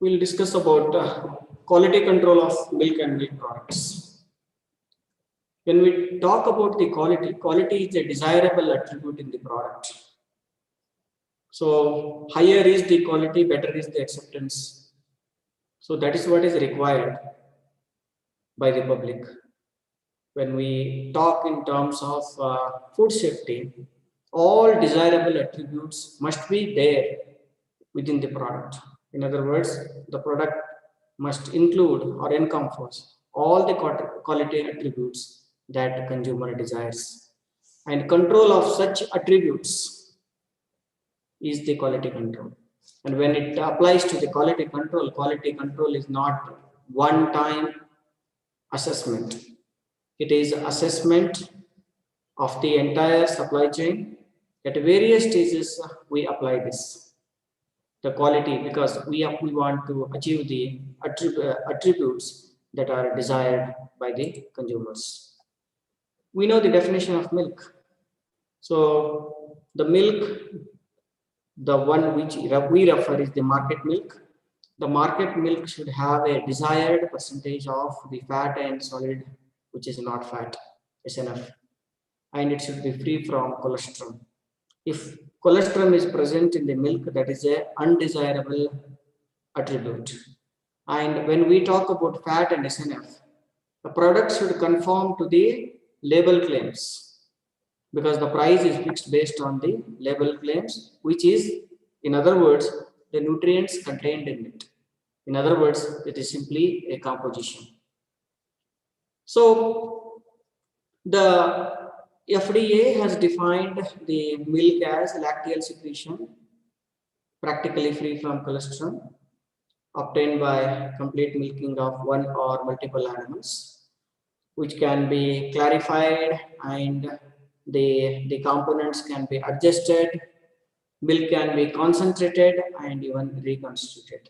We'll discuss about quality control of milk and milk products. When we talk about the quality is a desirable attribute in the product. So higher is the quality, better is the acceptance. So that is what is required by the public. When we talk in terms of food safety, all desirable attributes must be there within the product. In other words, the product must include or encompass all the quality attributes that the consumer desires. And control of such attributes is the quality control. And when it applies to the quality control is not one-time assessment. It is assessment of the entire supply chain. At various stages, we apply this. The quality, because we want to achieve the attributes that are desired by the consumers. We know the definition of milk. So the milk, the one which we refer is the market milk. The market milk should have a desired percentage of the fat and solid, which is not fat, SNF, and it should be free from cholesterol. If cholesterol is present in the milk, that is a undesirable attribute. And when we talk about fat and SNF, the product should conform to the label claims, because the price is fixed based on the label claims, which is, in other words, the nutrients contained in it. In other words, it is simply a composition. So the FDA has defined the milk as lacteal secretion, practically free from cholesterol, obtained by complete milking of one or multiple animals, which can be clarified, and the components can be adjusted, milk can be concentrated and even reconstituted.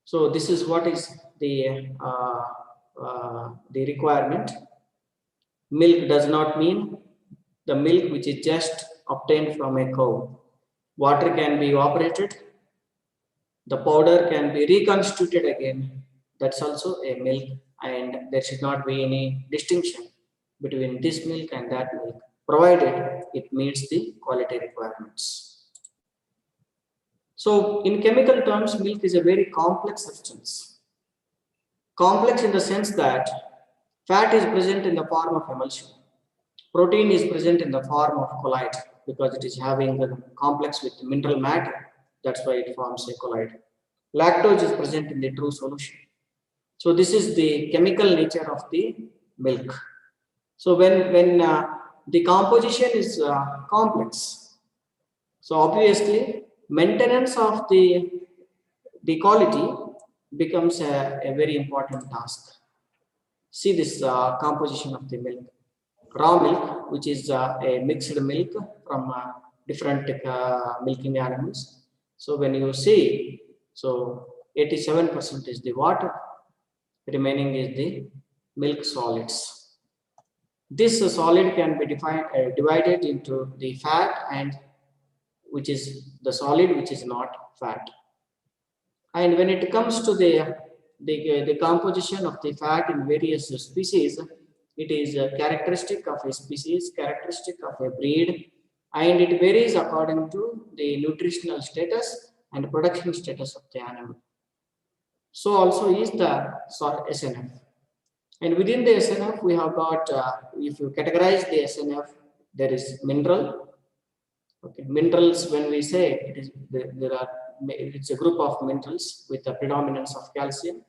So this is what is the requirement. Milk does not mean the milk which is just obtained from a cow. Water can be evaporated. The powder can be reconstituted again. That's also a milk, and there should not be any distinction between this milk and that milk, provided it meets the quality requirements. So in chemical terms, milk is a very complex substance. Complex in the sense that fat is present in the form of emulsion. Protein is present in the form of colloid, because it is having the complex with mineral matter. That's why it forms a colloid. Lactose is present in the true solution. So this is the chemical nature of the milk. So when the composition is complex, so obviously maintenance of the quality becomes a very important task. See this composition of the milk. Raw milk, which is a mixed milk from different milking animals. So when you see, so 87% is the water, remaining is the milk solids. This solid can be divided into the fat, and which is the solid, which is not fat. And when it comes to the composition of the fat in various species, it is a characteristic of a species, characteristic of a breed, and it varies according to the nutritional status and production status of the animal. So also is the SNF. And within the SNF, we have got, if you categorize the SNF, there is mineral. Okay, minerals, when we say it is, it's a group of minerals with the predominance of calcium,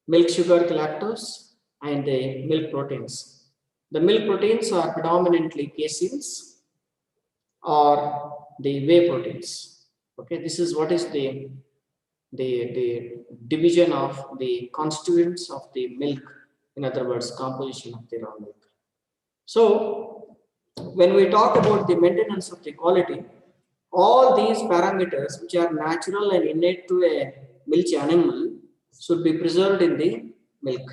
milk sugar, lactose, and the milk proteins. The milk proteins are predominantly caseins or the whey proteins. Okay, this is what is the division of the constituents of the milk, in other words, composition of the raw milk. So when we talk about the maintenance of the quality, all these parameters which are natural and innate to a milk animal should be preserved in the milk.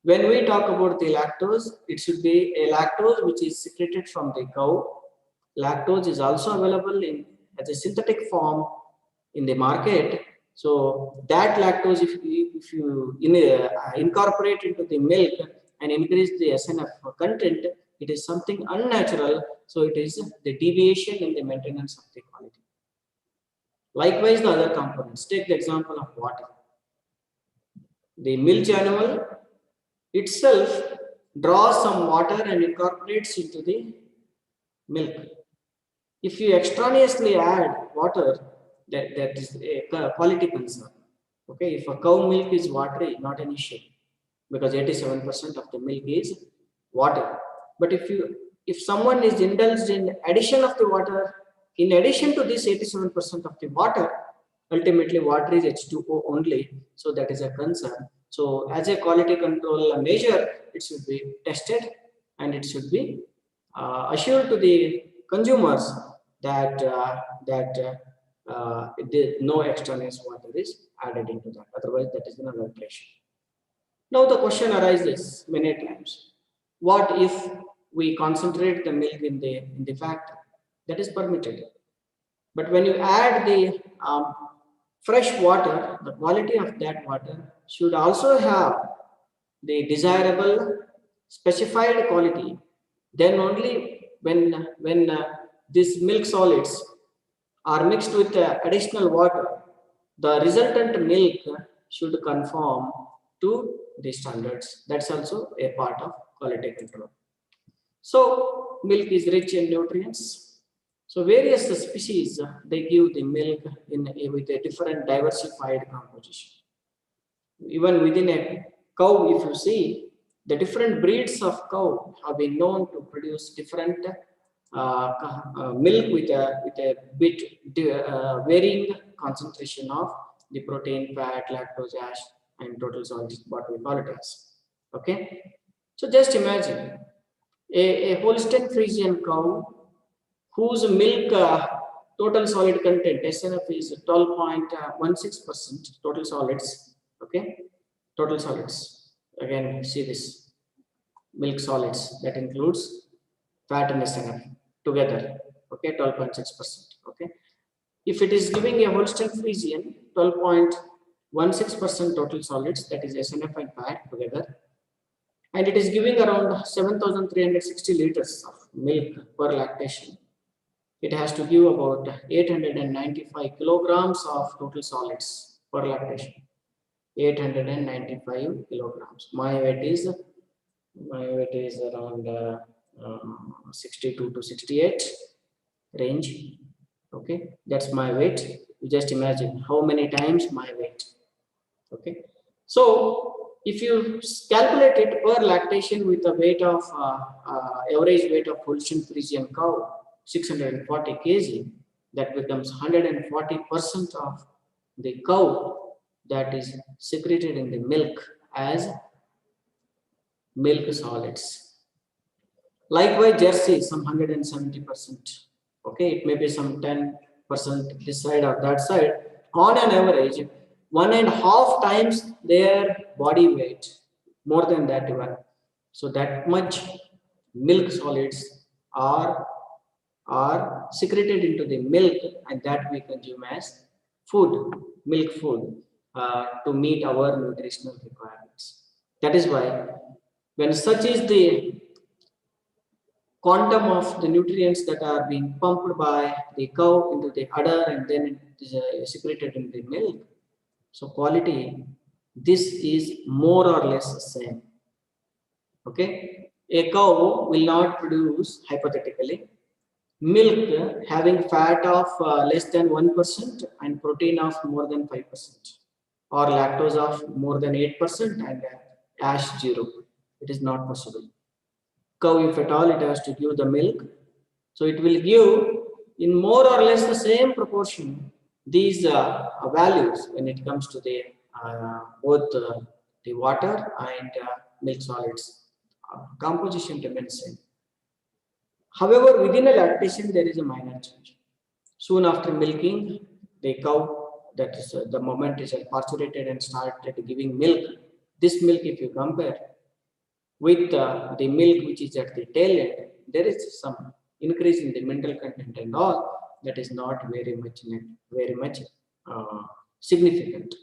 When we talk about the lactose, it should be a lactose which is secreted from the cow. Lactose is also available as a synthetic form in the market, So that lactose, if you incorporate into the milk and increase the SNF content, it is something unnatural. So it is the deviation in the maintenance of the quality. Likewise, the other components. Take the example of water. The milch animal itself draws some water and incorporates into the milk. If you extraneously add water, that is a quality concern. Okay, if a cow milk is watery, not an issue, because 87% of the milk is water. But if someone is indulged in addition of the water, in addition to this 87% of the water, ultimately water is H2O only, so that is a concern. So as a quality control measure, it should be tested and it should be assured to the consumers that no extraneous water is added into that. Otherwise, that is an adulteration. Now the question arises many times: what if we concentrate the milk in the factory? That is permitted. But when you add the fresh water, the quality of that water should also have the desirable specified quality. Then only when these milk solids are mixed with additional water, the resultant milk should conform to the standards. That's also a part of quality control. So milk is rich in nutrients. So various species, they give the milk with a different diversified composition. Even within a cow, if you see, the different breeds of cow have been known to produce different milk with a bit varying concentration of the protein, fat, lactose, ash, and total salt, what we call it as. Okay, so just imagine a Holstein Friesian cow whose milk total solid content SNF is 12.16% total solids. Okay, total solids. Again, see this milk solids that includes fat and SNF together. Okay, 12.6%. Okay, if it is giving a Holstein Friesian 12.16% total solids, that is SNF and fat together, and it is giving around 7,360 liters of milk per lactation, it has to give about 895 kilograms of total solids per lactation. 895 kilograms. My weight is around 62 to 68 range. Okay, that's my weight. You just imagine how many times my weight. Okay, so if you calculate it per lactation with the weight of average weight of Holstein Friesian cow, 640 kg, that becomes 140% of the cow that is secreted in the milk as milk solids. Likewise, Jersey, some 170%. Okay, it may be some 10% this side or that side. On an average, 1.5 times their body weight, more than that even. So that much milk solids are secreted into the milk, and that we consume as food, milk food, to meet our nutritional requirements. That is why when such is the quantum of the nutrients that are being pumped by the cow into the udder and then it is secreted in the milk, so quality, this is more or less the same. Okay, a cow will not produce, hypothetically, milk having fat of less than 1% and protein of more than 5%, or lactose of more than 8% and ash 0. It is not possible. Cow, if at all, it has to give the milk, so it will give in more or less the same proportion these values when it comes to the both the water and milk solids. Composition remains same. However, within a lactation, there is a minor change. Soon after milking, the cow, that is the moment is parturited and started giving milk. This milk, if you compare with the milk which is at the tail end, there is some increase in the mineral content and all. That is not very much significant.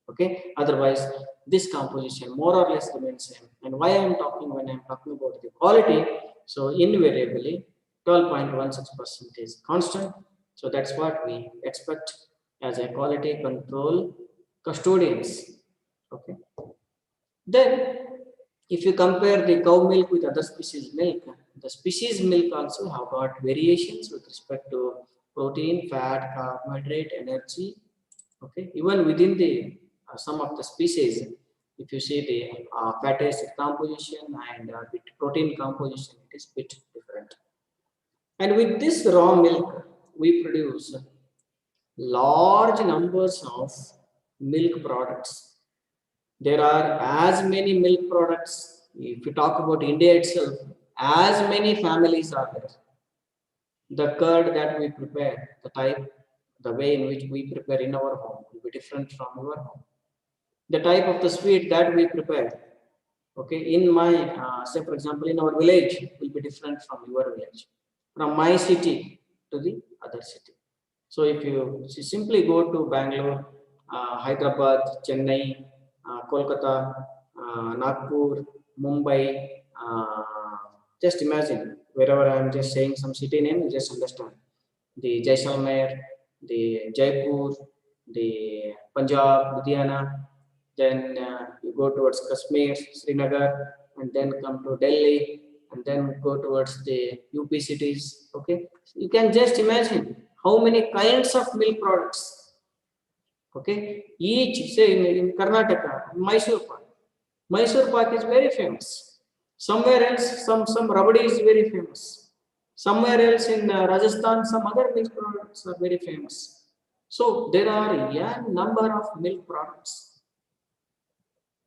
Okay, otherwise this composition more or less remains same. And why I am talking when I am talking about the quality, so invariably 12.16% is constant. So that's what we expect as a quality control custodians. Okay. Then if you compare the cow milk with other species milk, the species milk also have got variations with respect to protein, fat, carbohydrate, energy. Okay, even within the some of the species, if you see the fatty acid composition and with protein composition, it is bit different. And with this raw milk, we produce large numbers of milk products. There are as many milk products. If you talk about India itself, as many families are there. The curd that we prepare, the type, the way in which we prepare in our home will be different from your home. The type of the sweet that we prepare, okay, in my, say for example, in our village will be different from your village, from my city to the other city. So if you simply go to Bangalore, Hyderabad, Chennai, Kolkata, Nagpur, Mumbai, just imagine wherever I am just saying some city name, you just understand. The Jaisalmer, the Jaipur, the Punjab, Ludhiana, then you go towards Kashmir, Srinagar, and then come to Delhi, and then go towards the UP cities. Okay, you can just imagine how many kinds of milk products. Okay, each say in Karnataka, Mysore Pak. Mysore Pak is very famous. Somewhere else, some rabdi is very famous. Somewhere else in Rajasthan, some other milk products are very famous. So there are a number of milk products.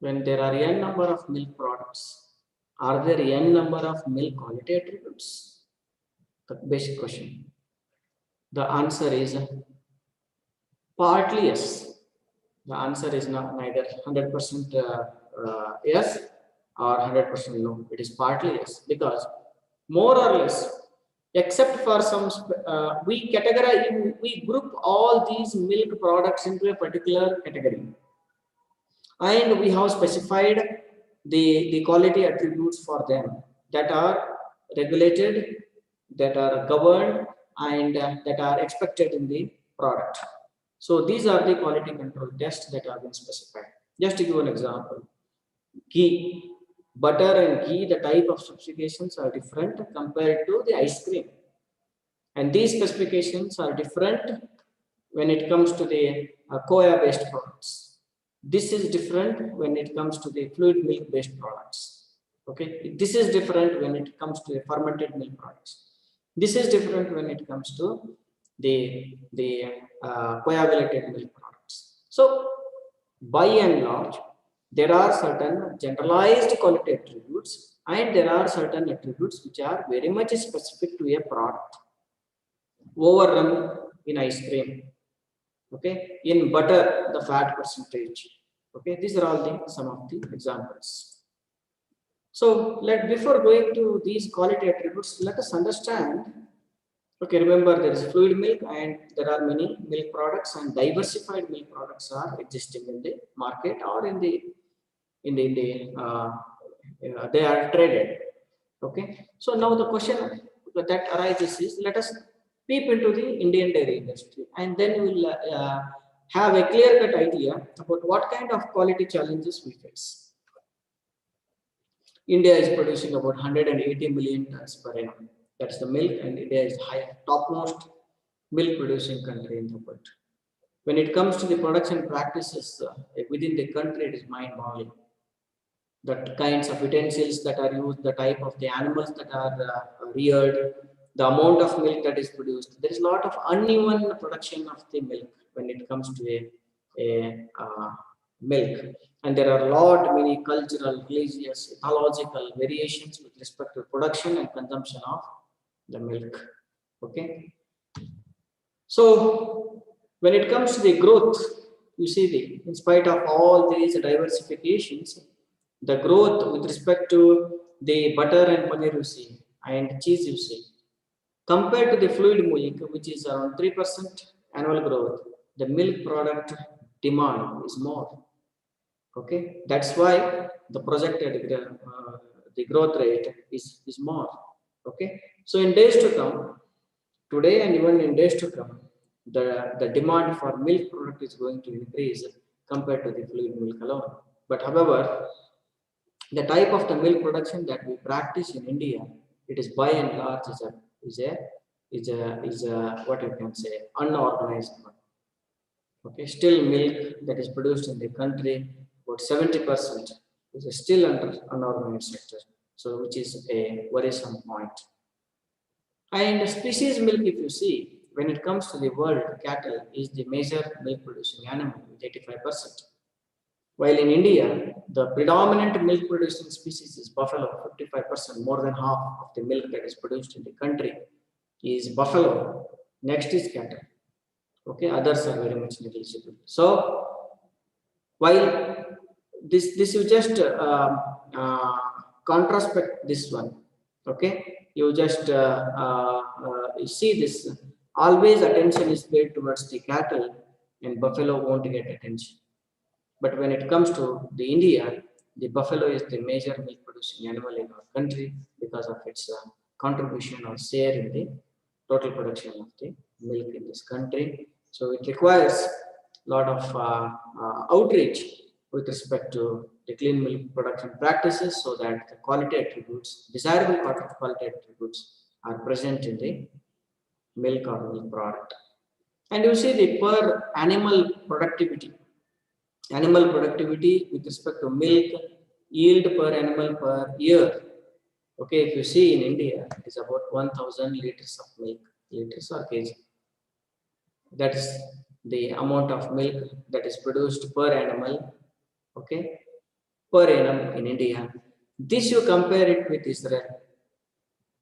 When there are n number of milk products, are there n number of milk quality attributes? The basic question. The answer is partly yes. The answer is not neither 100% yes or 100% no. It is partly yes, because more or less, except for some, we categorize, we group all these milk products into a particular category. And we have specified the quality attributes for them that are regulated, that are governed, and that are expected in the product. So these are the quality control tests that have been specified. Just to give an example, ghee, butter and ghee, the type of specifications are different compared to the ice cream. And these specifications are different when it comes to the coa-based products. This is different when it comes to the fluid milk-based products. Okay, this is different when it comes to the fermented milk products. This is different when it comes to the coagulated milk products. So, by and large, there are certain generalized quality attributes, and there are certain attributes which are very much specific to a product. Overrun in ice cream, okay, in butter, the fat percentage. Okay, these are all some of the examples. So before going to these quality attributes, let us understand. Okay, remember there is fluid milk and there are many milk products, and diversified milk products are existing in the market or they are traded. Okay, so now the question that arises is, let us peep into the Indian dairy industry, and then we'll have a clear-cut idea about what kind of quality challenges we face. India is producing about 180 million tons per annum. That's the milk, and India is topmost milk producing country in the world. When it comes to the production practices within the country, it is mind-boggling. The kinds of utensils that are used, the type of the animals that are reared, the amount of milk that is produced. There is a lot of uneven production of the milk when it comes to a milk. And there are a lot many cultural, religious, ethological variations with respect to production and consumption of the milk. Okay. So when it comes to the growth, you see in spite of all these diversifications, the growth with respect to the butter and paneer you see, and cheese you see, compared to the fluid milk, which is around 3% annual growth, the milk product demand is more. Okay, that's why the projected the growth rate is more. Okay, so in days to come, today and even in days to come, the demand for milk product is going to increase compared to the fluid milk alone. But however, the type of the milk production that we practice in India, it is by and large is a what you can say unorganized one. Okay, still milk that is produced in the country, about 70% is still under unorganized sector. So which is a worrisome point. And species milk, if you see, when it comes to the world, cattle is the major milk producing animal with 85%. While in India, the predominant milk producing species is buffalo, 55%, more than half of the milk that is produced in the country is buffalo. Next is cattle. Okay, others are very much negligible. So while this you just contraspect this one. Okay, you just you see this, always attention is paid towards the cattle and buffalo won't get attention. But when it comes to the India, the buffalo is the major milk producing animal in our country because of its contribution or share in the total production of the milk in this country. So it requires a lot of outreach with respect to the clean milk production practices so that the quality attributes, desirable quality attributes are present in the milk or milk product. And you see the per animal productivity with respect to milk yield per animal per year. Okay, if you see in India, it is about 1000 liters of milk, liters or kg. That is the amount of milk that is produced per animal, okay, per annum in India. This you compare it with Israel,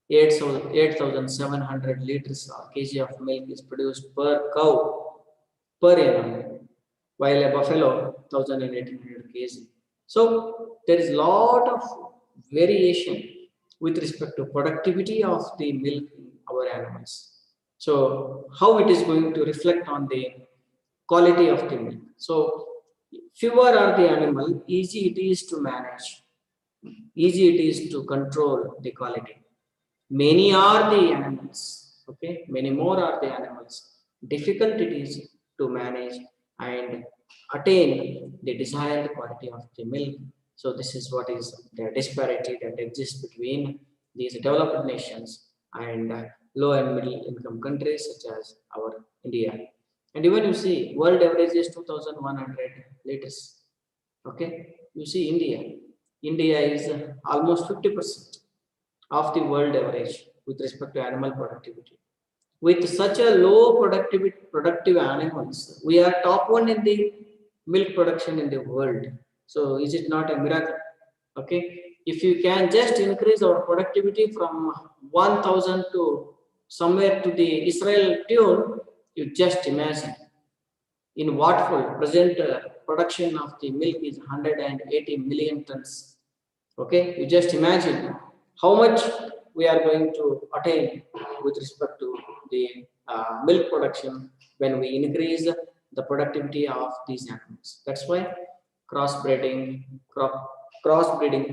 8,700 liters or kg of milk is produced per cow per annum, while a buffalo 1,800 kg. So there is a lot of variation with respect to productivity of the milk in our animals. So how it is going to reflect on the quality of the milk. So fewer are the animal, easy it is to manage, easy it is to control the quality. Many are the animals, okay, many more are the animals, difficult it is to manage and attain the desired quality of the milk. So this is what is the disparity that exists between these developed nations and low and middle income countries such as our India. And even you see world average is 2100 liters. Okay, you see India is almost 50% of the world average with respect to animal productivity. With such a low productive animals, we are top one in the milk production in the world. So is it not a miracle? Okay, if you can just increase our productivity from 1000 to somewhere to the Israel tune, you just imagine in Watford present production of the milk is 180 million tons. Okay, you just imagine how much we are going to attain with respect to the milk production when we increase the productivity of these animals. That's why crossbreeding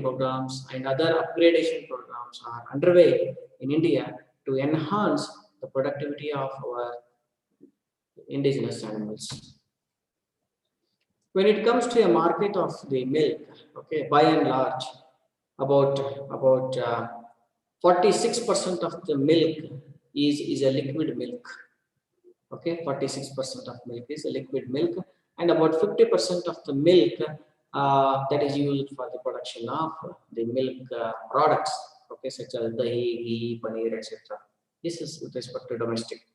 programs and other upgradation programs are underway in India to enhance the productivity of our indigenous animals. When it comes to a market of the milk, okay, by and large, about 46% of the milk is a liquid milk. Okay, 46% of milk is a liquid milk, and about 50% of the milk that is used for the production of the milk products, okay, such as dahi, ghee, paneer, etc. This is with respect to domestic.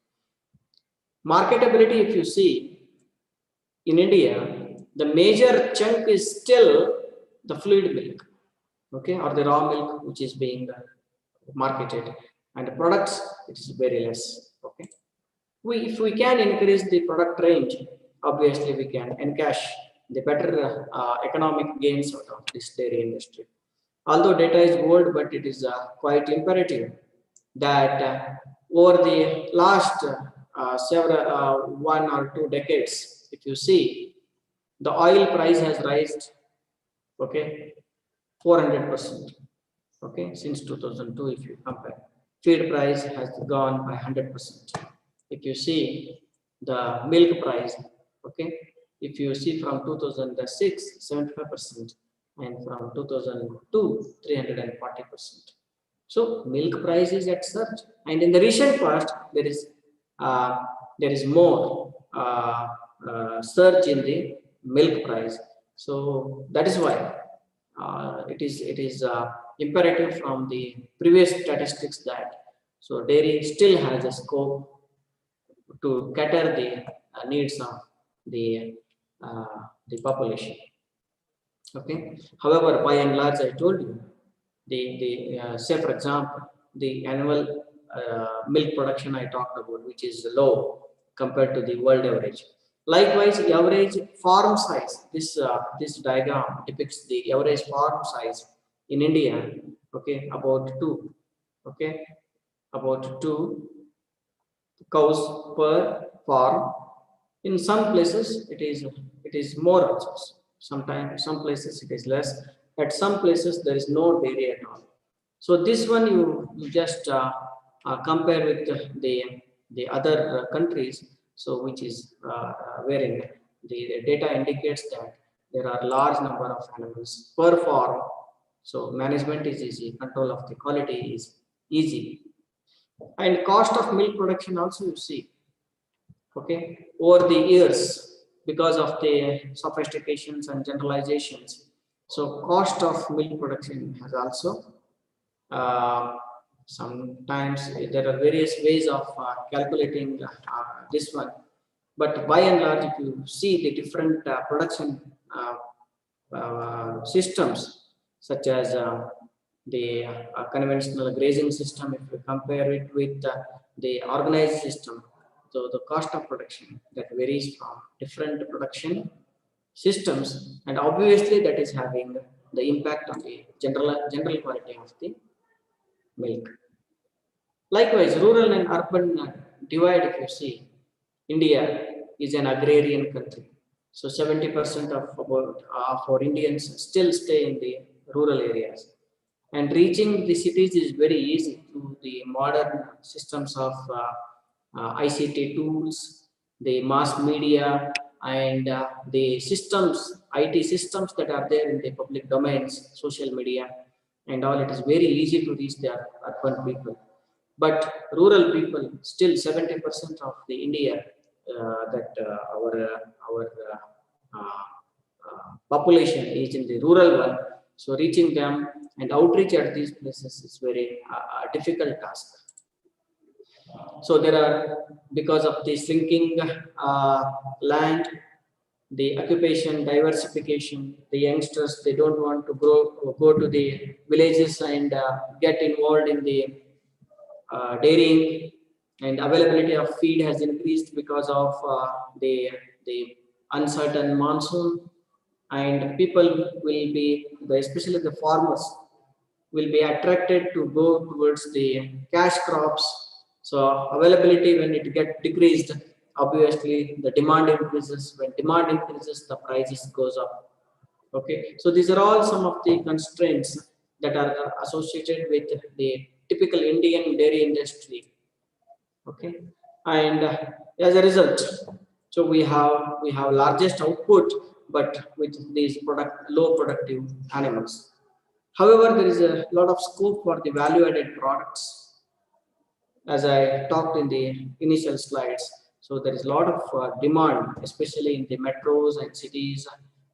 Marketability, if you see, in India, the major chunk is still the fluid milk, okay, or the raw milk which is being marketed, and the products it is very less. Okay, if we can increase the product range, obviously we can encash the better economic gains out of this dairy industry. Although data is gold, but it is quite imperative that over the last several 1 or 2 decades, if you see, The oil price has risen, okay, 400%, okay, since 2002 if you compare. Feed price has gone by 100%. If you see the milk price, okay, if you see from 2006, 75%, and from 2002, 340%. So milk price is at surge, and in the recent past uh, there is more surge in the milk price. So that is why it is imperative from the previous statistics that so dairy still has a scope to cater the needs of the population. Okay. However, by and large, I told you the say for example the annual milk production I talked about, which is low compared to the world average. Likewise, the average farm size. This diagram depicts the average farm size in India. Okay, about two. Okay, about two cows per farm. In some places it is more also. Sometimes some places it is less. At some places there is no dairy at all. So this one you just compare with the other countries. So which is wherein the data indicates that there are large number of animals per farm. So management is easy, control of the quality is easy, and cost of milk production also you see, okay, over the years because of the sophistications and generalizations. So cost of milk production has also sometimes there are various ways of calculating this one, but by and large if you see the different production uh, systems such as the conventional grazing system, if you compare it with the organized system, so the cost of production that varies from different production systems, and obviously that is having the impact on the general quality of the milk. Likewise, rural and urban divide, if you see, India is an agrarian country. So 70% of our Indians still stay in the rural areas. And reaching the cities is very easy through the modern systems of ICT tools, the mass media, and the systems, IT systems that are there in the public domains, social media, and all. It is very easy to reach the urban people. But rural people, still 70% of the India that our population is in the rural one. So reaching them and outreach at these places is very difficult task. So there are, because of the shrinking land, the occupation diversification, the youngsters they don't want to go to the villages and get involved in the dairying, and availability of feed has increased because of the uncertain monsoon, and people will be, especially the farmers, will be attracted to go towards the cash crops. So availability when it get decreased, obviously the demand increases. When demand increases, the prices goes up. Okay, so these are all some of the constraints that are associated with the typical Indian dairy industry. Okay, and as a result, so we have largest output, but with these low productive animals. However, there is a lot of scope for the value added products, as I talked in the initial slides. So there is a lot of demand, especially in the metros and cities.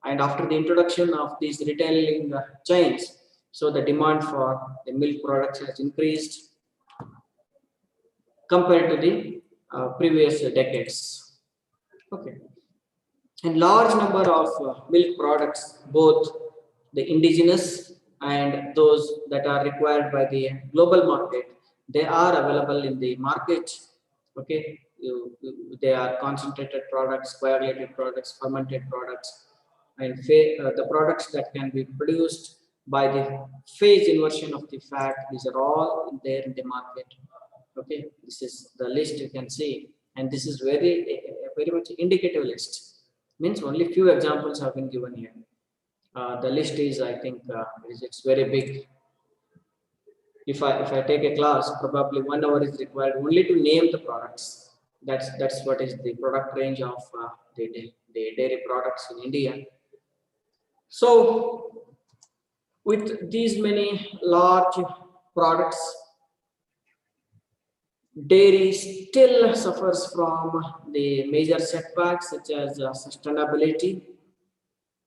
And after the introduction of these retailing chains, so the demand for the milk products has increased compared to the previous decades. Okay. And large number of milk products, both the indigenous and those that are required by the global market, they are available in the market. Okay, they are concentrated products, coagulated products, fermented products, and the products that can be produced by the phase inversion of the fat. These are all there in the market. Okay, this is the list you can see, and this is very much indicative list. Means only few examples have been given here. The list is, I think, it's very big. If I take a class, probably 1 hour is required only to name the products. That's what is the product range of the dairy products in India. So with these many large products, dairy still suffers from the major setbacks such as sustainability,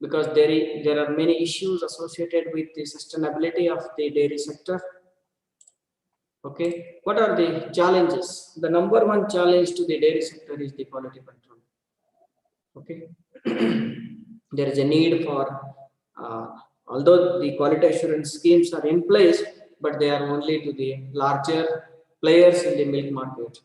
because there are many issues associated with the sustainability of the dairy sector. Okay, what are the challenges? The number one challenge to the dairy sector is the quality control. Okay, there is a need for, although the quality assurance schemes are in place, but they are only to the larger players in the milk market.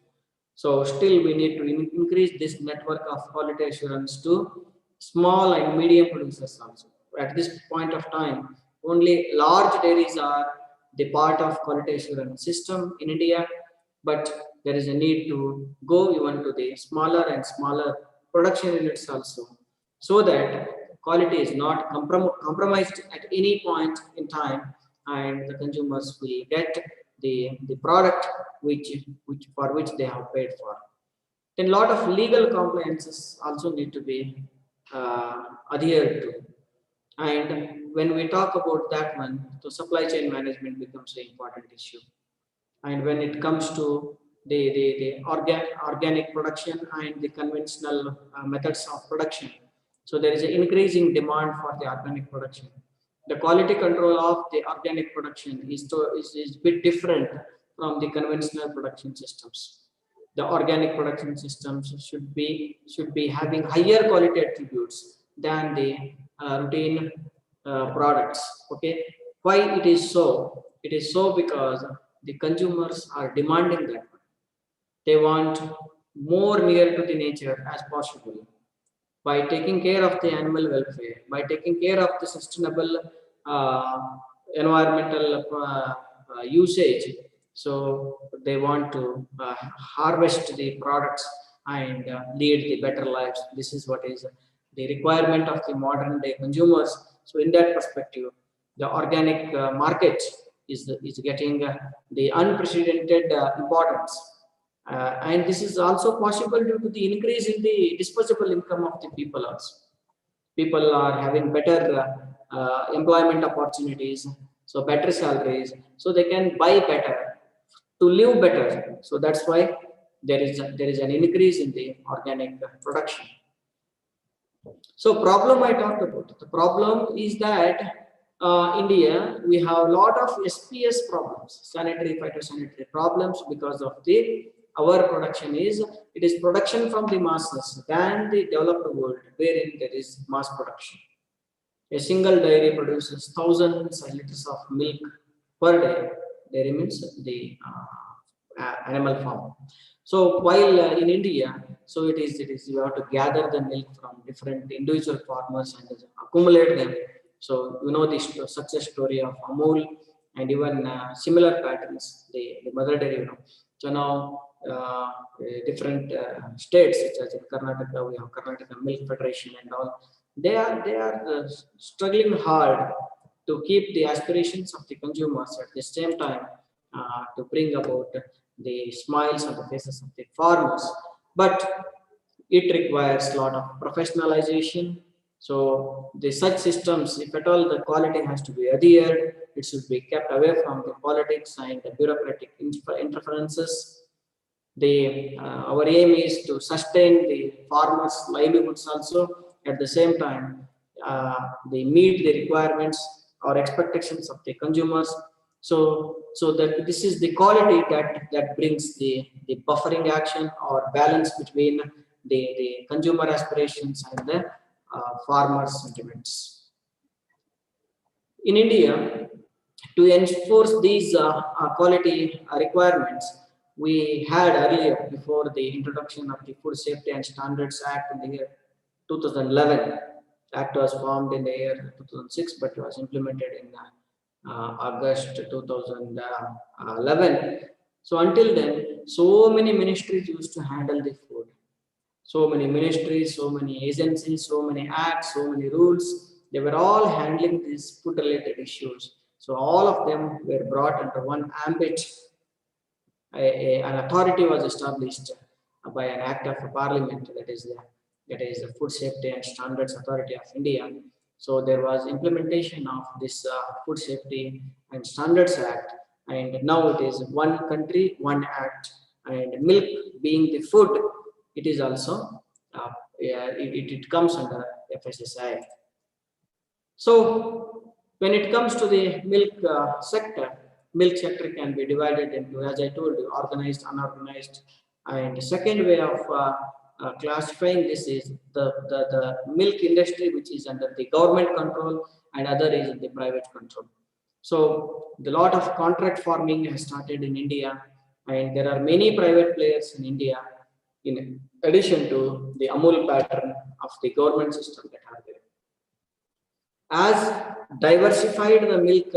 So still we need to increase this network of quality assurance to small and medium producers also. At this point of time, only large dairies are the part of quality assurance system in India, but there is a need to go even to the smaller and smaller production units also, so that quality is not compromised at any point in time, and the consumers will get the product which for which they have paid for. Then a lot of legal compliances also need to be adhered to. And when we talk about that one, the supply chain management becomes an important issue. And when it comes to the organic production and the conventional methods of production, so there is an increasing demand for the organic production. The quality control of the organic production is a bit different from the conventional production systems. The organic production systems should be having higher quality attributes than the routine products. Okay, why it is so? It is so because the consumers are demanding that. They want more near to the nature as possible, by taking care of the animal welfare, by taking care of the sustainable uh, environmental usage. So they want to harvest the products and lead the better lives. This is what is the requirement of the modern day consumers. So in that perspective, the organic market is getting the unprecedented importance. And this is also possible due to the increase in the disposable income of the people also. People are having better employment opportunities, so better salaries, so they can buy better to live better. So that's why there is an increase in the organic production. So problem I talked about. The problem is that India, we have a lot of SPS problems, sanitary phytosanitary problems, because of the our production it is production from the masses than the developed world, wherein there is mass production. A single dairy produces thousands of liters of milk per day. Dairy means the animal farm. So while in India, so it is you have to gather the milk from different individual farmers and accumulate them. So you know this success story of Amul, and even similar patterns, the mother dairy. So now different states such as in Karnataka, we have Karnataka Milk Federation and all. They are struggling hard to keep the aspirations of the consumers, at the same time to bring about the smiles on the faces of the farmers. But it requires a lot of professionalization. So the such systems, if at all the quality has to be adhered, it should be kept away from the politics and the bureaucratic interferences. Our aim is to sustain the farmers' livelihoods also. At the same time, they meet the requirements or expectations of the consumers. So that this is the quality that brings the buffering action or balance between the consumer aspirations and the farmers' sentiments. In India, to enforce these quality requirements, we had earlier, before the introduction of the Food Safety and Standards Act in the year 2011. The Act was formed in the year 2006, but was implemented in August 2011. So until then, so many ministries used to handle the food. So many ministries, so many agencies, so many acts, so many rules. They were all handling these food related issues. So all of them were brought under one ambit. An authority was established by an act of parliament, that is the Food Safety and Standards Authority of India. So there was implementation of this Food Safety and Standards Act, and now it is one country, one act. And milk being the food, it is also it comes under FSSAI. So when it comes to the milk sector can be divided into, as I told you, organized, unorganized. And the second way of classifying this is the milk industry, which is under the government control, and other is in the private control. So the lot of contract farming has started in India, and there are many private players in India, in addition to the Amul pattern of the government system that are there. As diversified the milk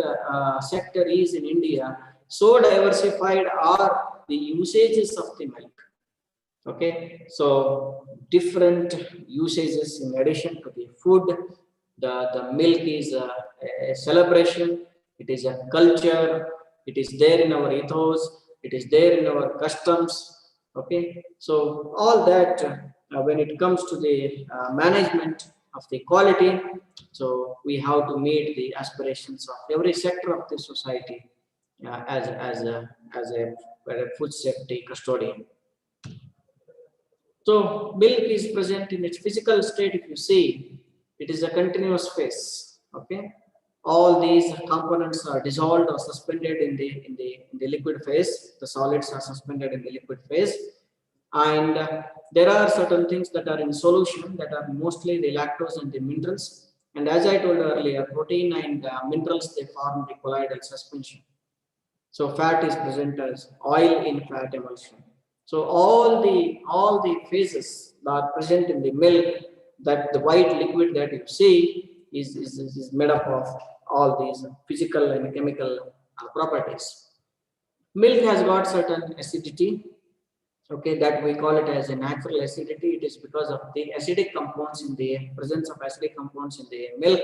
sector is in India, so diversified are the usages of the milk. Okay, so different usages in addition to the food. The milk is a celebration, it is a culture, it is there in our ethos, it is there in our customs. Okay, so all that when it comes to the management of the quality, so we have to meet the aspirations of every sector of the society as a food safety custodian. So milk is present in its physical state. If you see, it is a continuous phase. Okay, all these components are dissolved or suspended in the liquid phase. The solids are suspended in the liquid phase, and there are certain things that are in solution, that are mostly the lactose and the minerals. And as I told earlier, protein and minerals, they form the colloidal suspension. So fat is present as oil in fat emulsion. So all the phases are present in the milk, that the white liquid that you see is made up of all these physical and chemical properties. Milk has got certain acidity, okay, that we call it as a natural acidity. It is because of the acidic compounds in the presence of acidic compounds in the milk.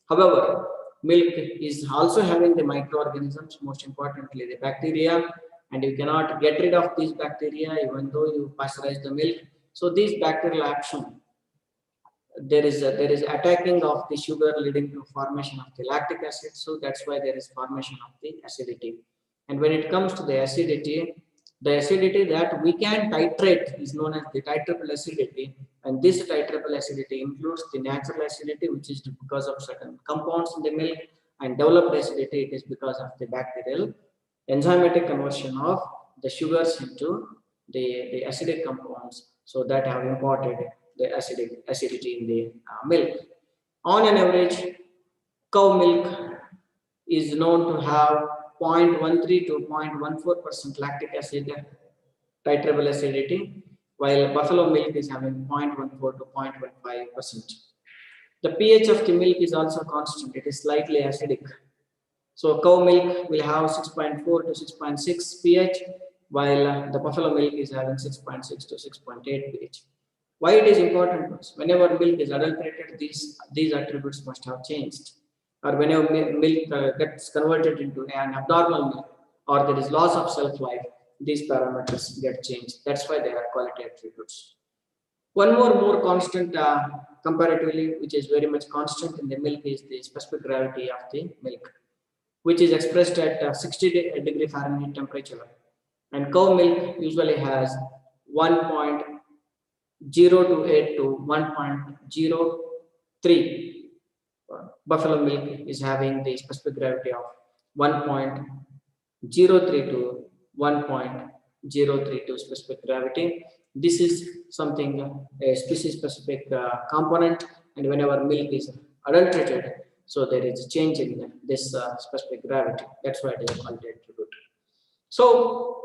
However, milk is also having the microorganisms, most importantly the bacteria, and you cannot get rid of these bacteria even though you pasteurize the milk. So these bacterial action, there is attacking of the sugar, leading to formation of the lactic acid. So that's why there is formation of the acidity. And when it comes to the acidity that we can titrate is known as the titrable acidity. And this titrable acidity includes the natural acidity, which is because of certain compounds in the milk, and developed acidity, it is because of the bacterial enzymatic conversion of the sugars into the acidic compounds, so that have imported the acidity in the milk. On an average, cow milk is known to have 0.13 to 0.14% lactic acid titrable acidity, while buffalo milk is having 0.14 to 0.15%. The pH of the milk is also constant, it is slightly acidic. So cow milk will have 6.4 to 6.6 pH, while the buffalo milk is having 6.6 to 6.8 pH. Why it is important? Whenever milk is adulterated, these attributes must have changed. Or whenever milk gets converted into an abnormal milk, or there is loss of shelf life, these parameters get changed. That's why they are quality attributes. One more constant comparatively, which is very much constant in the milk, is the specific gravity of the milk, which is expressed at 60 degree Fahrenheit temperature. And cow milk usually has 1.028 to 1.03. Buffalo milk is having the specific gravity of 1.03 to 1.032 specific gravity. This is something, a species specific component, and whenever milk is adulterated, so there is a change in this specific gravity. That's why it is a quality attribute. So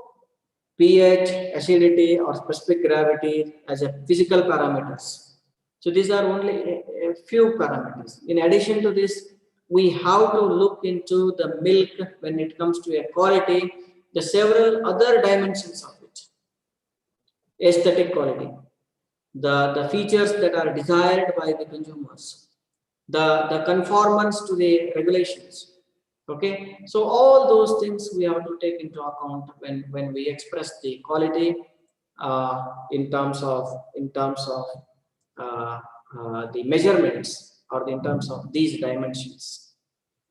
pH, acidity, or specific gravity as a physical parameters. So these are only a few parameters. In addition to this, we have to look into the milk when it comes to a quality, the several other dimensions of it. Aesthetic quality. the features that are desired by the consumers, the conformance to the regulations. Okay, so all those things we have to take into account when we express the quality in terms of the measurements, or in terms of these dimensions.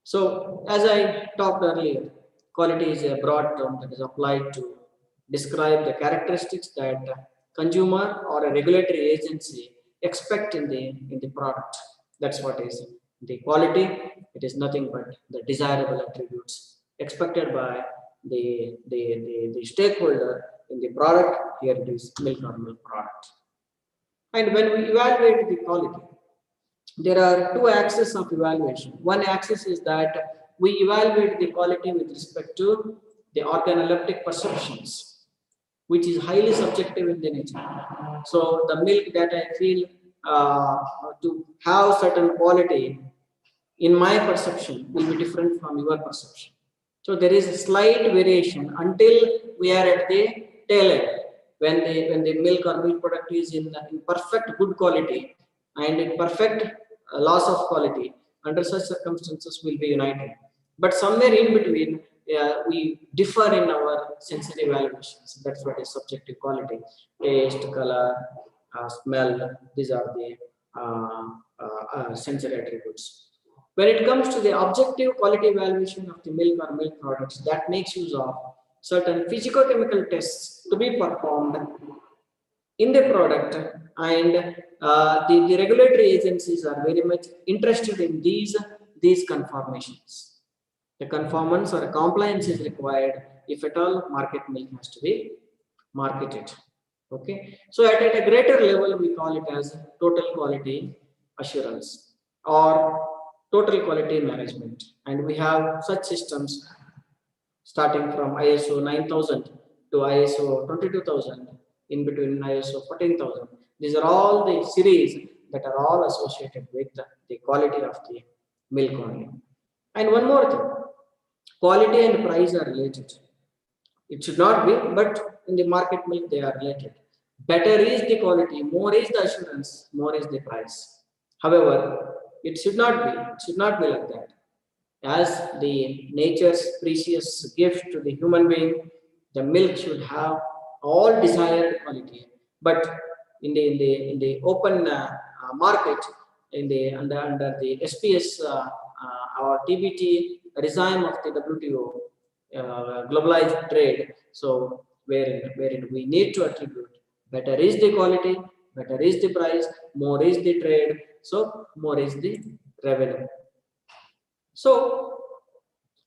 So, as I talked earlier, quality is a broad term that is applied to describe the characteristics that consumer or a regulatory agency expect in the product. That's what is the quality. It is nothing but the desirable attributes expected by the stakeholder in the product. Here it is milk or milk product. And when we evaluate the quality, there are two axes of evaluation. One axis is that we evaluate the quality with respect to the organoleptic perceptions, which is highly subjective in the nature. So the milk that I feel to have certain quality in my perception will be different from your perception. So there is a slight variation until we are at the tail end, when the milk or milk product is in perfect good quality and in perfect loss of quality. Under such circumstances, will be united. But somewhere in between, we differ in our sensory evaluations. That's what is subjective quality: taste, color, smell. These are the sensory attributes. When it comes to the objective quality evaluation of the milk or milk products, that makes use of certain physicochemical tests to be performed in the product, and the regulatory agencies are very much interested in these conformations. The conformance or compliance is required if at all market milk has to be marketed. Okay, so at a greater level, we call it as total quality assurance or total quality management, and we have such systems starting from ISO 9000 to ISO 22000, in between ISO 14000. These are all the series that are all associated with the quality of the milk only. And one more thing, quality and price are related. It should not be, but in the market milk they are related. Better is the quality, more is the assurance, more is the price. However, it should not be. It should not be like that. As the nature's precious gift to the human being, the milk should have all desired quality. But in the open market, under the SPS or TBT regime of the WTO, globalized trade, so wherein we need to attribute better is the quality, better is the price, more is the trade, so more is the revenue. So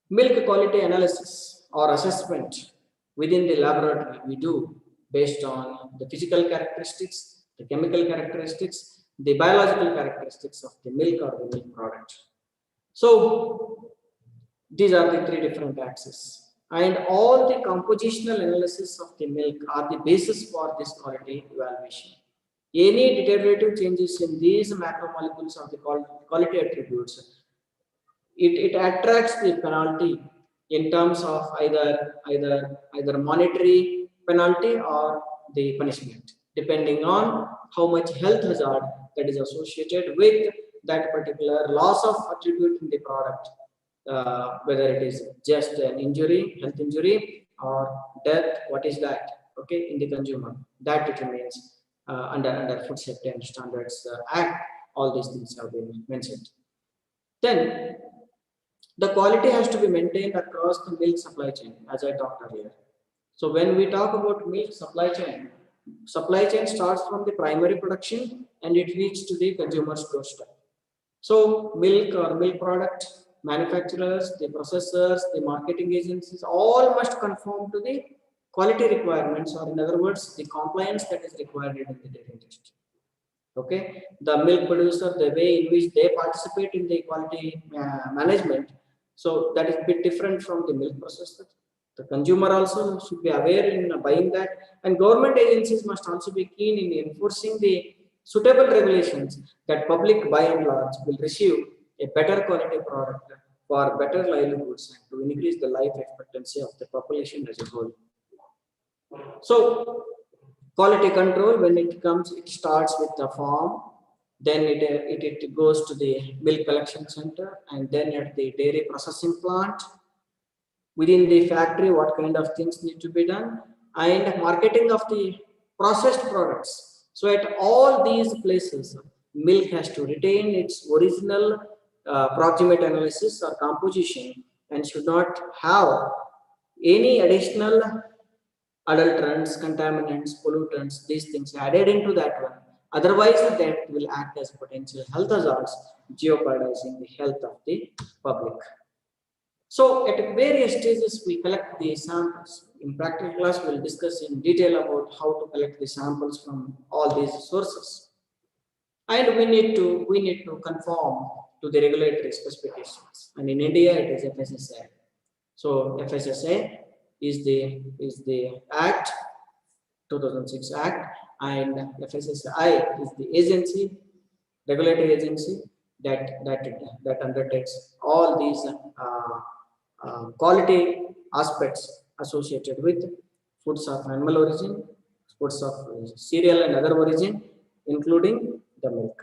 milk quality analysis or assessment within the laboratory we do based on the physical characteristics, the chemical characteristics, the biological characteristics of the milk or the milk product. So these are the three different axes, and all the compositional analysis of the milk are the basis for this quality evaluation. Any deteriorative changes in these macromolecules of the quality attributes, it attracts the penalty in terms of either monetary penalty or the punishment, depending on how much health hazard that is associated with that particular loss of attribute in the product. Whether it is just an injury, health injury, or death, what is that? Okay, in the consumer, that determines under Food Safety and Standards Act. All these things have been mentioned. Then the quality has to be maintained across the milk supply chain, as I talked earlier. So when we talk about milk supply chain starts from the primary production and it reaches to the consumer's doorstep. So milk or milk product manufacturers, the processors, the marketing agencies, all must conform to the quality requirements, or in other words, the compliance that is required in the dairy industry. Okay, the milk producer, the way in which they participate in the quality management, so that is a bit different from the milk processor. The consumer also should be aware in buying that, and government agencies must also be keen in enforcing the suitable regulations that public by and large will receive a better quality product for better livelihoods and to increase the life expectancy of the population as a whole. So Quality control, when it comes, it starts with the farm, then it goes to the milk collection center, and then at the dairy processing plant. Within the factory, what kind of things need to be done, and marketing of the processed products. So at all these places, milk has to retain its original proximate analysis or composition and should not have any additional adulterants, contaminants, pollutants, these things added into that one. Otherwise, that will act as potential health hazards, jeopardizing the health of the public. So, at various stages, we collect the samples. In practical class, we'll discuss in detail about how to collect the samples from all these sources. And we need to conform to the regulatory specifications. And in India, it is FSSAI. So, FSSAI is the Act 2006 Act, and FSSAI is the agency, regulatory agency that undertakes all these quality aspects associated with foods of animal origin, foods of cereal and other origin, including the milk.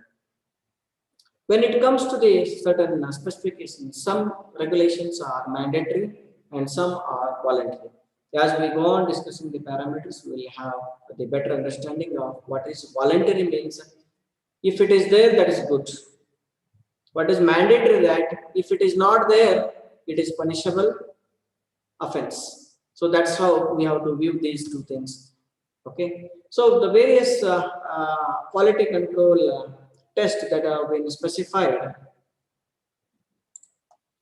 When it comes to the certain specifications, some regulations are mandatory and some are voluntary. As we go on discussing the parameters, we will have the better understanding of what is voluntary means. If it is there, that is good. What is mandatory, that if it is not there, it is punishable offense. So that's how we have to view these two things. Okay. So the various quality control tests that have been specified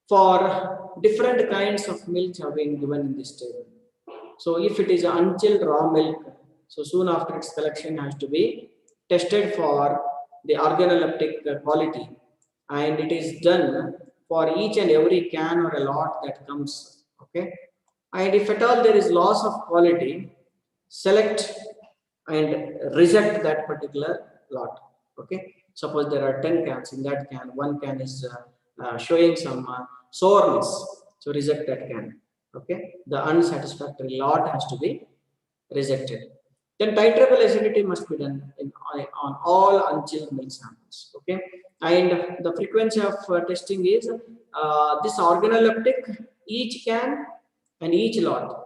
for different kinds of milk have been given in this table. So if it is unchilled raw milk, so soon after its collection has to be tested for the organoleptic quality, and it is done for each and every can or a lot that comes. Okay, and if at all there is loss of quality, select and reject that particular lot. Okay, suppose there are 10 cans. In that can, one can is showing some soreness, so reject that can. Okay, the unsatisfactory lot has to be rejected. Then titrable acidity must be done on all unchilled milk samples. Okay, and the frequency of testing is this organoleptic, each can and each lot.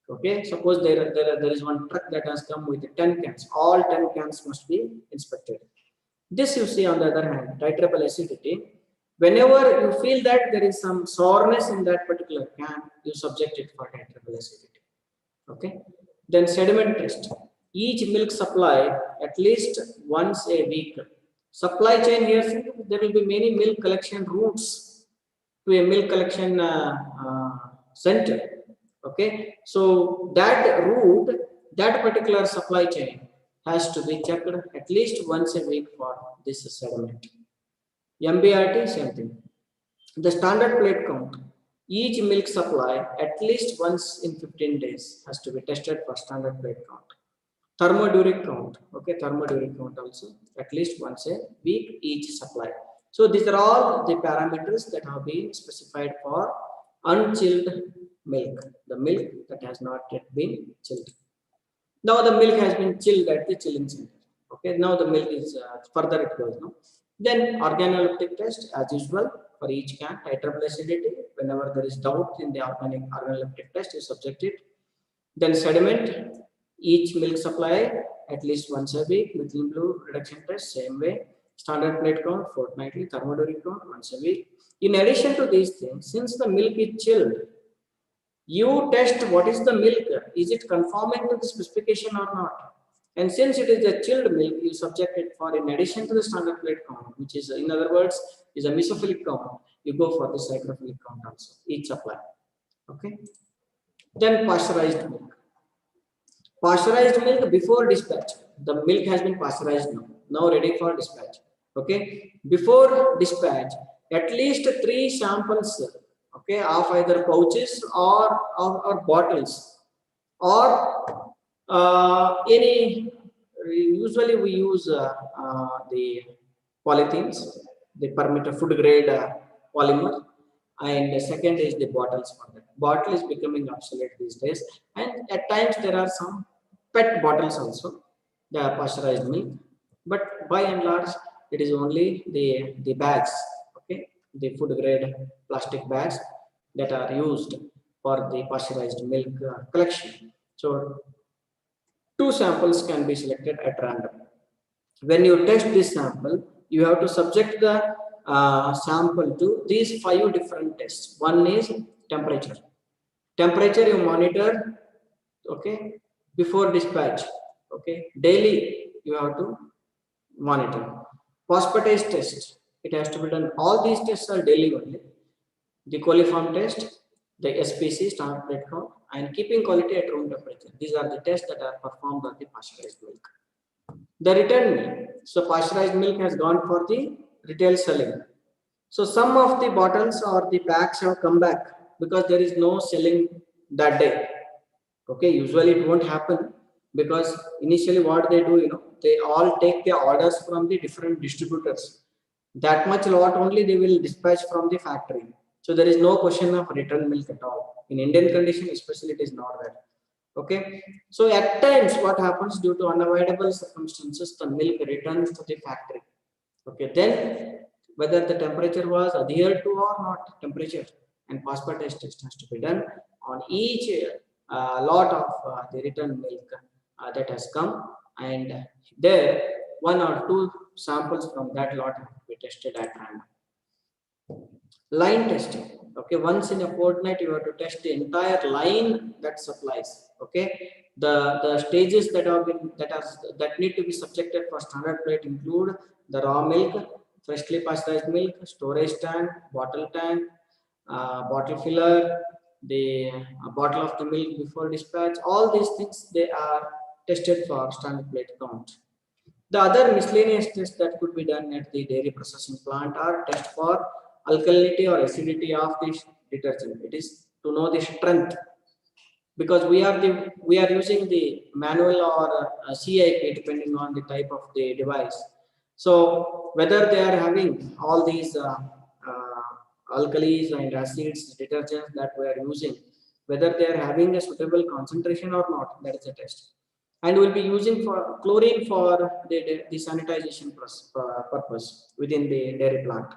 Okay, suppose there is one truck that has come with 10 cans. All 10 cans must be inspected. This you see on the other hand, titrable acidity. Whenever you feel that there is some soreness in that particular can, you subject it for titrable acidity. Okay. Then sediment test. Each milk supply at least once a week. Supply chain here, there will be many milk collection routes to a milk collection center. Okay. So that route, that particular supply chain has to be checked at least once a week for this sediment. MBRT, same thing. The standard plate count. Each milk supply at least once in 15 days has to be tested for standard plate count. Thermoduric count. Okay, thermoduric count also at least once a week each supply. So these are all the parameters that have been specified for unchilled milk, the milk that has not yet been chilled. Now the milk has been chilled at the chilling center. Okay, now the milk is further it goes now. Then organoleptic test as usual for each can, titrable acidity. Whenever there is doubt in the organoleptic test, you subject it. Then sediment, each milk supply at least once a week. Methylene blue reduction test, same way. Standard plate count fortnightly, thermoduric count once a week. In addition to these things, since the milk is chilled, you test what is the milk, is it conforming to the specification or not? And since it is a chilled milk, you subject it for, in addition to the standard plate count, which is, in other words, is a mesophilic count, you go for the cyclophilic count also, each supply. Okay. Then pasteurized milk. Pasteurized milk before dispatch. The milk has been pasteurized now ready for dispatch. Okay. Before dispatch, at least 3 samples, okay, of either pouches or bottles, or any, usually we use the polythenes, the permitted food grade polymer, and the second is the bottles for that. Bottle is becoming obsolete these days, and at times there are some PET bottles also. the pasteurized milk, but by and large it is only the bags, okay, the food grade plastic bags that are used for the pasteurized milk collection. So two samples can be selected at random. When you test this sample, you have to subject the sample to these 5 different tests. One is temperature. Temperature you monitor, okay, before dispatch, okay, daily you have to monitor. Phosphatase test, it has to be done. All these tests are daily only. The coliform test, the SPC, standard plate count, and keeping quality at room temperature. These are the tests that are performed on the pasteurized milk. The return milk. So pasteurized milk has gone for the retail selling. So some of the bottles or the packs have come back because there is no selling that day. Okay, usually it won't happen because initially what they do, they all take the orders from the different distributors. That much lot only they will dispatch from the factory. So there is no question of return milk at all. In Indian condition, especially, it is not there. Okay, so at times what happens, due to unavoidable circumstances, the milk returns to the factory. Okay, then whether the temperature was adhered to or not, temperature and phosphatase test has to be done on each lot of the return milk that has come, and there 1 or 2 samples from that lot have to be tested at random. Line testing. Okay, once in a fortnight you have to test the entire line that supplies. Okay, the stages that have been that need to be subjected for standard plate include the raw milk, freshly pasteurized milk, storage tank, bottle filler, the bottle of the milk before dispatch. All these things, they are tested for standard plate count. The other miscellaneous tests that could be done at the dairy processing plant are test for alkalinity or acidity of the detergent. It is to know the strength, because we are using the manual or CIP depending on the type of the device. So whether they are having all these alkalis and acids detergents that we are using, whether they are having a suitable concentration or not, that is a test. And we'll be using for chlorine for the sanitization purpose within the dairy plant.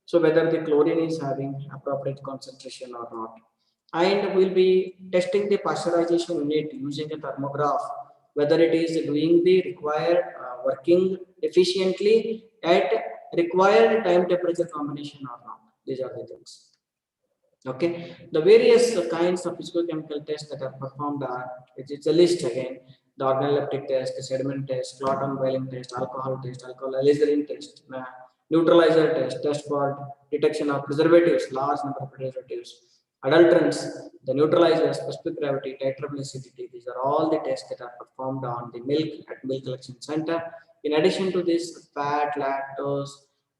So whether the chlorine is having appropriate concentration or not. And we'll be testing the pasteurization unit using a thermograph, whether it is doing the required working efficiently at required time temperature combination or not. These are the things. Okay, the various kinds of physicochemical tests that are performed are, it's a list again: the organoleptic test, the sediment test, clot unveiling test, alcohol test, alcohol alizarin test, neutralizer test, test for detection of preservatives, large number of preservatives, adulterants, the neutralizers, specific gravity, titratable acidity. These are all the tests that are performed on the milk at milk collection center. In addition to this, fat, lactose,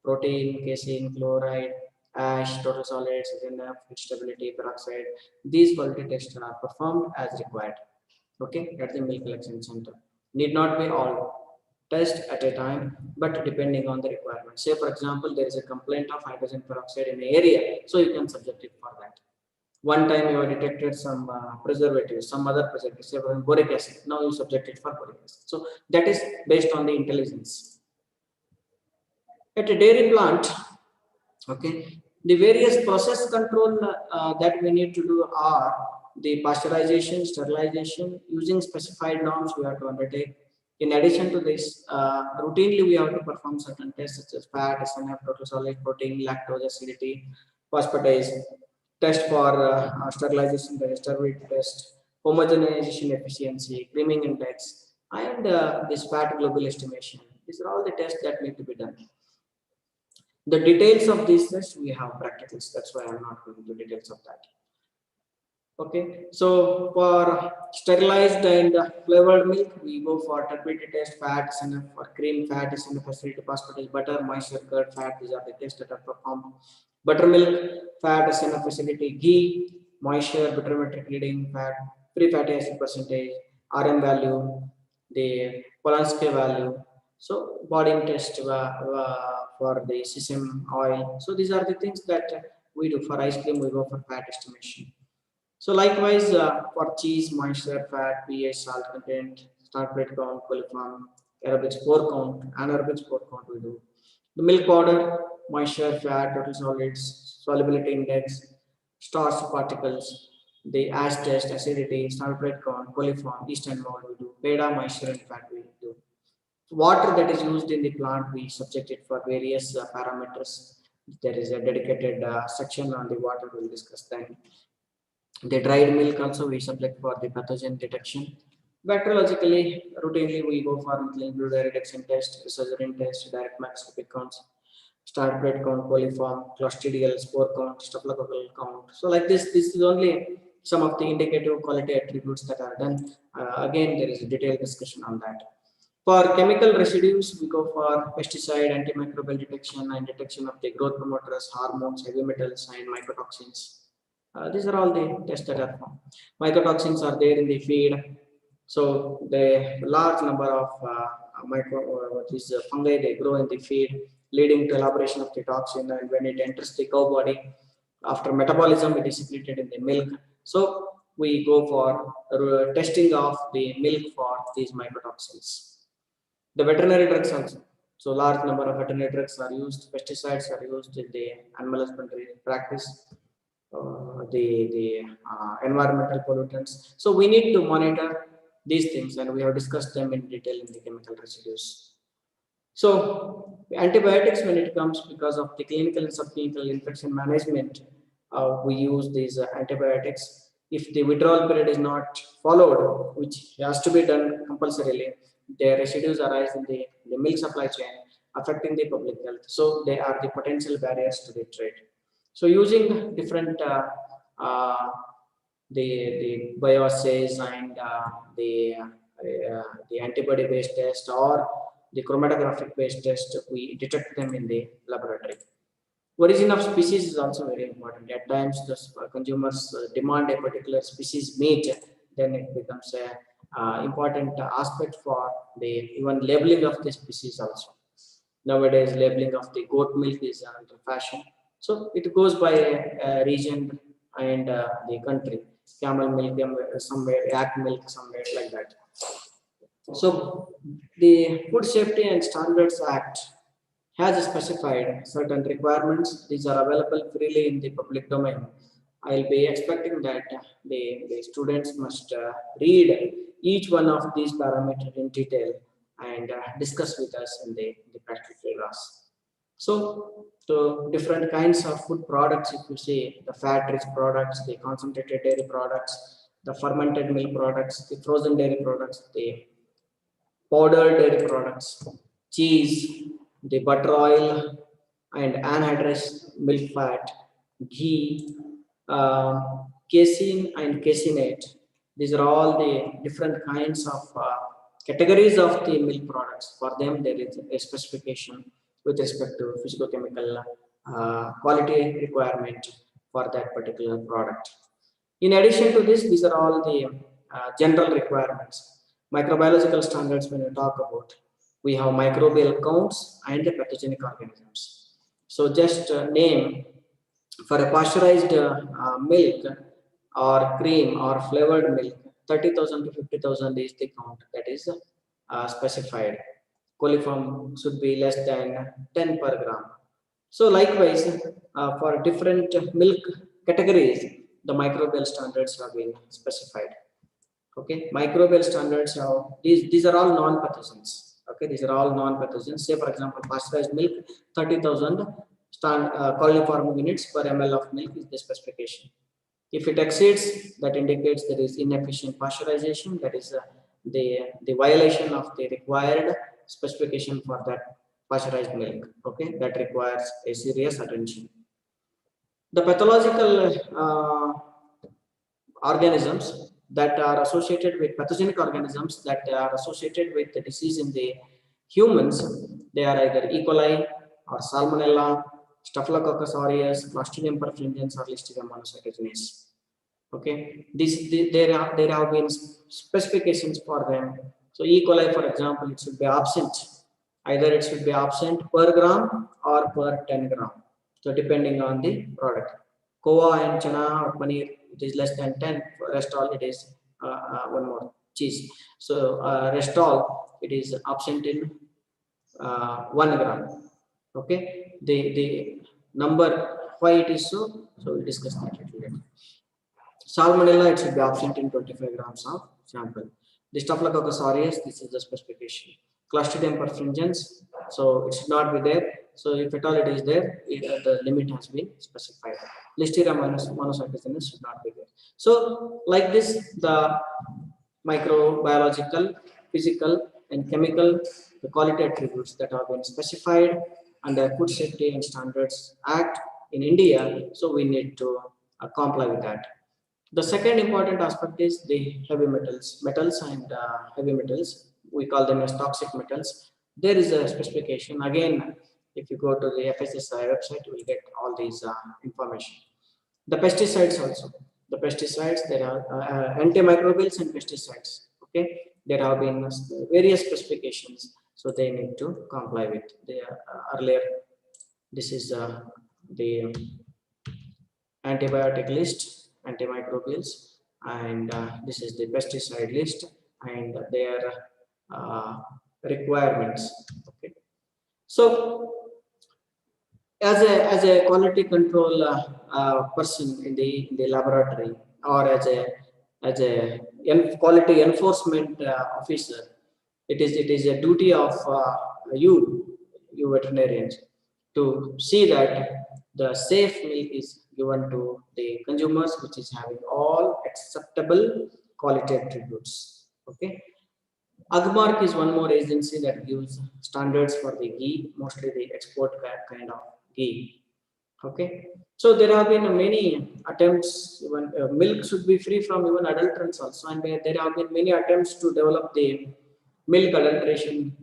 protein, casein, chloride, ash, total solids, SNF, stability, peroxide. These quality tests are performed as required. Okay, at the milk collection center. Need not be all test at a time, but depending on the requirement. Say for example, there is a complaint of hydrogen peroxide in the area, so you can subject it for that. One time you have detected some preservatives, some other preservatives, say for boric acid. Now you subject it for boric acid. So that is based on the intelligence. At a dairy plant, okay, the various process control that we need to do are the pasteurization, sterilization, using specified norms we have to undertake. In addition to this, routinely we have to perform certain tests such as fat, SNF, total solid, protein, lactose, acidity, phosphatase, test for sterilization, the sterility test, homogenization efficiency, creaming index, and this fat global estimation. These are all the tests that need to be done. The details of these tests we have practicals. That's why I'm not going into details of that. Okay, so for sterilized and flavored milk, we go for turbidity test, fat, SNF, for cream, fat, SNF, acidity, phosphatase, butter, moisture, curd, fat. These are the tests that are performed. Buttermilk, fat, SNF, acidity, ghee, moisture, buttermetric reading, fat, free fatty acid percentage, RM value, the Polanski value. So body test for the sesame oil. So these are the things that we do. For ice cream, we go for fat estimation. So likewise, for cheese, moisture, fat, pH, salt content, start plate count, coliform, aerobic spore count, anaerobic spore count we do. The milk powder, moisture, fat, total solids, solubility index, starch particles, the ash test, acidity, standard plate count, coliform, yeast and mold we do, beta, moisture and fat we do. Water that is used in the plant, we subject it for various parameters. There is a dedicated section on the water, we'll discuss then. The dried milk also we subject for the pathogen detection. Bacteriologically, routinely we go for methylene blue reduction test, resurgent test, direct microscopic counts, start plate count, coliform, clostridial spore count, staphylococcal count. So like this is only some of the indicative quality attributes that are done. Again, there is a detailed discussion on that. For chemical residues, we go for pesticide, antimicrobial detection, and detection of the growth promoters, hormones, heavy metals, and mycotoxins. These are all the tests that are found. Mycotoxins are there in the feed, so the large number of fungi they grow in the feed, leading to elaboration of the toxin, and when it enters the cow body, after metabolism, it is secreted in the milk. So we go for testing of the milk for these mycotoxins. The veterinary drugs also. So large number of veterinary drugs are used, pesticides are used in the animal husbandry practice, the environmental pollutants. So we need to monitor these things, and we have discussed them in detail in the chemical residues. So antibiotics, when it comes because of the clinical and subclinical infection management, we use these antibiotics. If the withdrawal period is not followed, which has to be done compulsorily, the residues arise in the milk supply chain, affecting the public health. So they are the potential barriers to the trade. So using different the bioassays and the antibody based test or the chromatographic based test, we detect them in the laboratory. Origin of species is also very important. At times, the consumers demand a particular species meat, then it becomes a important aspect for the even labeling of the species also. Nowadays, labeling of the goat milk is under fashion. So it goes by a region and the country. Camel milk somewhere, yak milk somewhere, like that. So the Food Safety and Standards Act has specified certain requirements. These are available freely in the public domain. I'll be expecting that the students must read each one of these parameters in detail and discuss with us in the practical class. So, the different kinds of food products, if you see the fat-rich products, the concentrated dairy products, the fermented milk products, the frozen dairy products, the powdered dairy products, cheese, the butter oil, and anhydrous milk fat, ghee, casein and caseinate. These are all the different kinds of categories of the milk products. For them, there is a specification with respect to physicochemical quality requirement for that particular product. In addition to this, these are all the general requirements. Microbiological standards, when we talk about, we have microbial counts and the pathogenic organisms. So just name for a pasteurized milk or cream or flavored milk, 30,000 to 50,000 is the count that is specified. Coliform should be less than 10 per gram. So likewise, for different milk categories, the microbial standards have been specified. Okay, microbial standards have these are all non-pathogens. Okay, these are all non-pathogens. Say for example, pasteurized milk, 30,000 coliform units per ml of milk is the specification. If it exceeds, that indicates there is inefficient pasteurization. That is the violation of the required specification for that pasteurized milk. Okay, that requires a serious attention. The pathological organisms that are associated with pathogenic organisms that are associated with the disease in the humans, they are either E. coli or Salmonella, Staphylococcus aureus, Clostridium perfringens, or Listeria monocytogenes. Okay, there have been specifications for them. So E. coli, for example, it should be absent. Either it should be absent per gram or per 10 gram. So depending on the product. Koa and chana or paneer, it is less than 10. For rest all, it is one more cheese. So rest all, it is absent in 1 gram. Okay, the number why it is so, we'll discuss that later. Salmonella, it should be absent in 25 grams of sample. The Staphylococcus aureus, this is the specification. Clostridium perfringens, so it should not be there. So if at all it is there, the limit has been specified. Listeria monocytogenes should not be there. So like this, the microbiological, physical, and chemical, the quality attributes that have been specified under Food Safety and Standards Act in India. So we need to comply with that. The second important aspect is the heavy metals and heavy metals. We call them as toxic metals. There is a specification. Again, if you go to the FSSAI website, you will get all these information. The pesticides also. The pesticides, there are antimicrobials and pesticides. Okay, there have been various specifications, so they need to comply with. The earlier, this is the antibiotic list, antimicrobials, and this is the pesticide list and their requirements. Okay, so as a quality control person in the laboratory, or as a quality enforcement officer, it is a duty of you veterinarians to see that the safe milk is given to the consumers, which is having all acceptable quality attributes. Okay. Agmark is one more agency that gives standards for the ghee, mostly the export kind of ghee. Okay, so there have been many attempts. Even milk should be free from even adulterants also, and there have been many attempts to develop the milk adulteration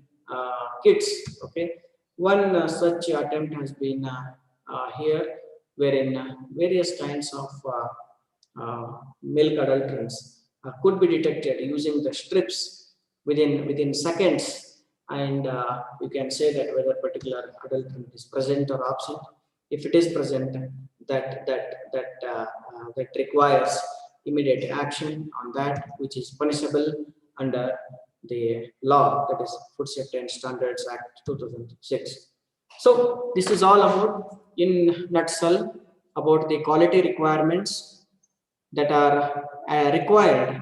kits. Okay, one such attempt has been here, wherein various kinds of milk adulterants could be detected using the strips within seconds, and you can say that whether particular adulterant is present or absent. If it is present, that requires immediate action on that, which is punishable under the law, that is Food Safety and Standards Act 2006. So this is all about, in nutshell, about the quality requirements that are required